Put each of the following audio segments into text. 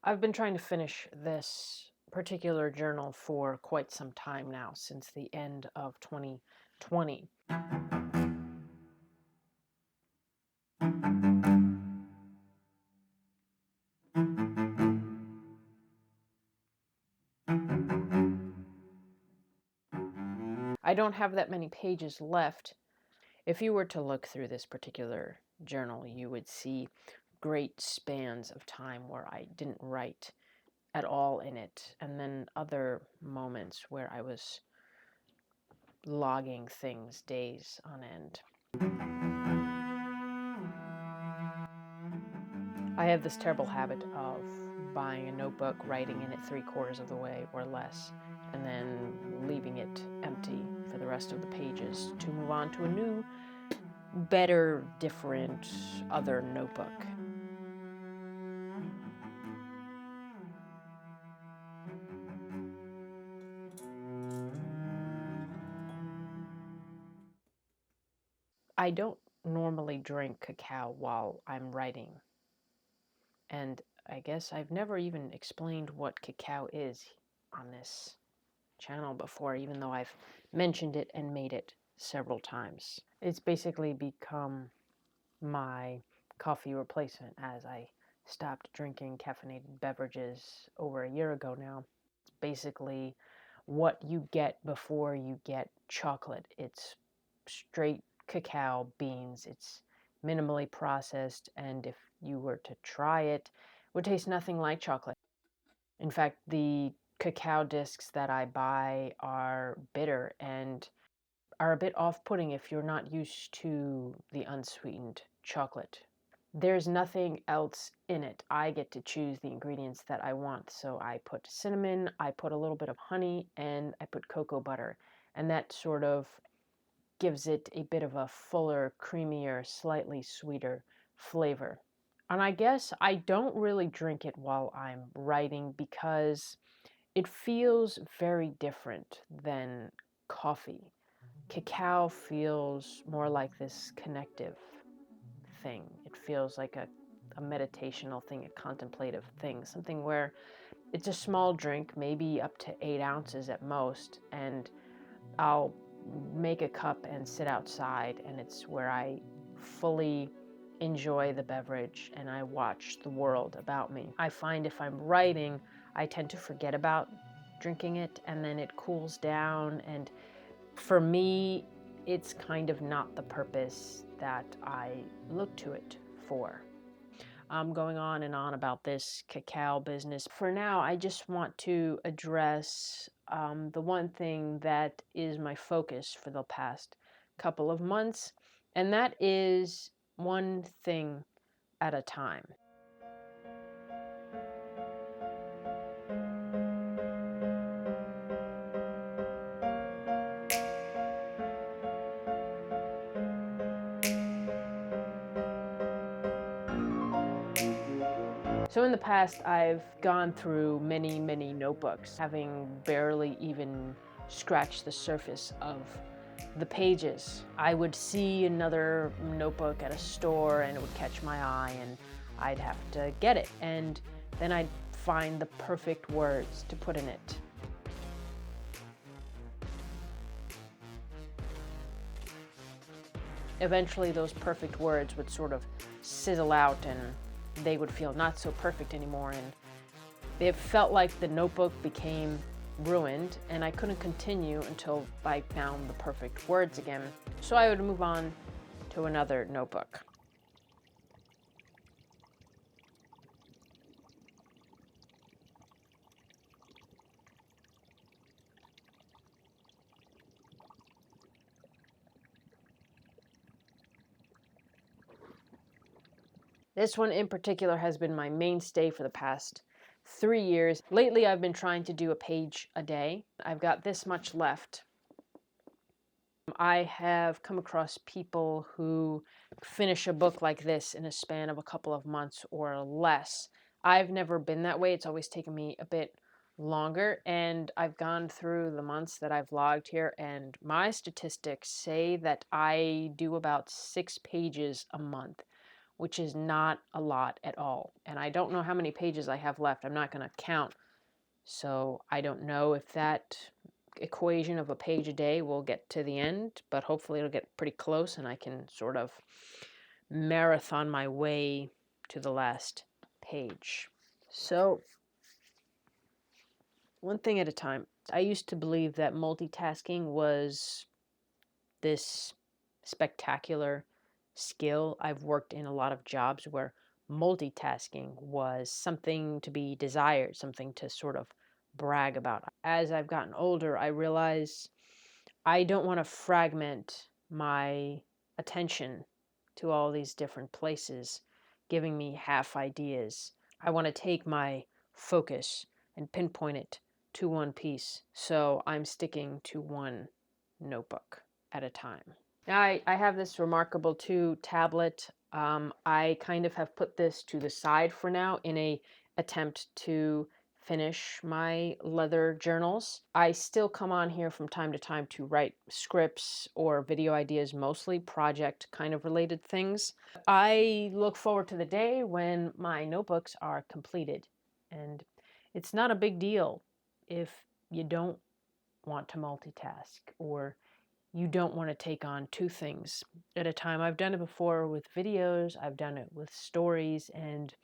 I've been trying to finish this particular journal for quite some time now, since the end of 2020. I don't have that many pages left. If you were to look through this particular journal, you would see great spans of time where I didn't write at all in it, and then other moments where I was logging things days on end. I have this terrible habit of buying a notebook, writing in it 3/4 of the way or less, and then leaving it empty for the rest of the pages to move on to a new, better, different, other notebook. I don't normally drink cacao while I'm writing, and I guess I've never even explained what cacao is on this channel before, even though I've mentioned it and made it several times. It's basically become my coffee replacement, as I stopped drinking caffeinated beverages over a year ago now. It's basically what you get before you get chocolate. It's straight cacao beans. It's minimally processed, and if you were to try it, it would taste nothing like chocolate. In fact, the cacao discs that I buy are bitter and are a bit off-putting if you're not used to the unsweetened chocolate. There's nothing else in it. I get to choose the ingredients that I want. So I put cinnamon, I put a little bit of honey, and I put cocoa butter. And that sort of gives it a bit of a fuller, creamier, slightly sweeter flavor. And I guess I don't really drink it while I'm writing because it feels very different than coffee. Cacao feels more like this connective thing. It feels like a meditational thing, a contemplative thing, something where it's a small drink, maybe up to 8 ounces at most, and I'll make a cup and sit outside, and it's where I fully enjoy the beverage and I watch the world about me. I find if I'm writing, I tend to forget about drinking it, and then it cools down, and for me, it's kind of not the purpose that I look to it for. I'm going on and on about this cacao business. For now, I just want to address the one thing that is my focus for the past couple of months, and that is one thing at a time. So in the past, I've gone through many, many notebooks, having barely even scratched the surface of the pages. I would see another notebook at a store and it would catch my eye and I'd have to get it. And then I'd find the perfect words to put in it. Eventually those perfect words would sort of sizzle out and they would feel not so perfect anymore, and it felt like the notebook became ruined and I couldn't continue until I found the perfect words again. So I would move on to another notebook. This one in particular has been my mainstay for the past 3 years. Lately, I've been trying to do a page a day. I've got this much left. I have come across people who finish a book like this in a span of a couple of months or less. I've never been that way. It's always taken me a bit longer, and I've gone through the months that I've logged here, and my statistics say that I do about 6 pages a month, which is not a lot at all. And I don't know how many pages I have left. I'm not going to count. So I don't know if that equation of a page a day will get to the end, but hopefully it'll get pretty close and I can sort of marathon my way to the last page. So, one thing at a time. I used to believe that multitasking was this spectacular skill. I've worked in a lot of jobs where multitasking was something to be desired, something to sort of brag about. As I've gotten older, I realize I don't want to fragment my attention to all these different places, giving me half ideas. I want to take my focus and pinpoint it to one piece. So I'm sticking to one notebook at a time. Now I have this Remarkable 2 tablet. I kind of have put this to the side for now in a attempt to finish my leather journals. I still come on here from time to time to write scripts or video ideas, mostly project kind of related things. I look forward to the day when my notebooks are completed, and it's not a big deal if you don't want to multitask or you don't want to take on two things at a time. I've done it before with videos, I've done it with stories, and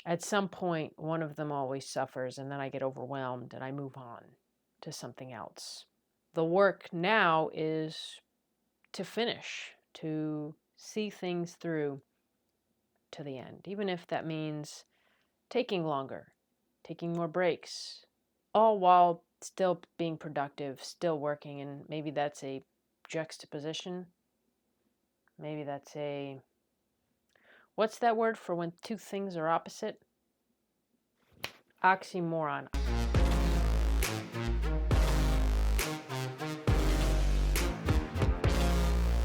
at some point, one of them always suffers, and then I get overwhelmed and I move on to something else. The work now is to finish, to see things through to the end, even if that means taking longer, taking more breaks, all while still being productive, still working. And maybe that's a juxtaposition. Maybe that's a, what's that word for when two things are opposite? Oxymoron.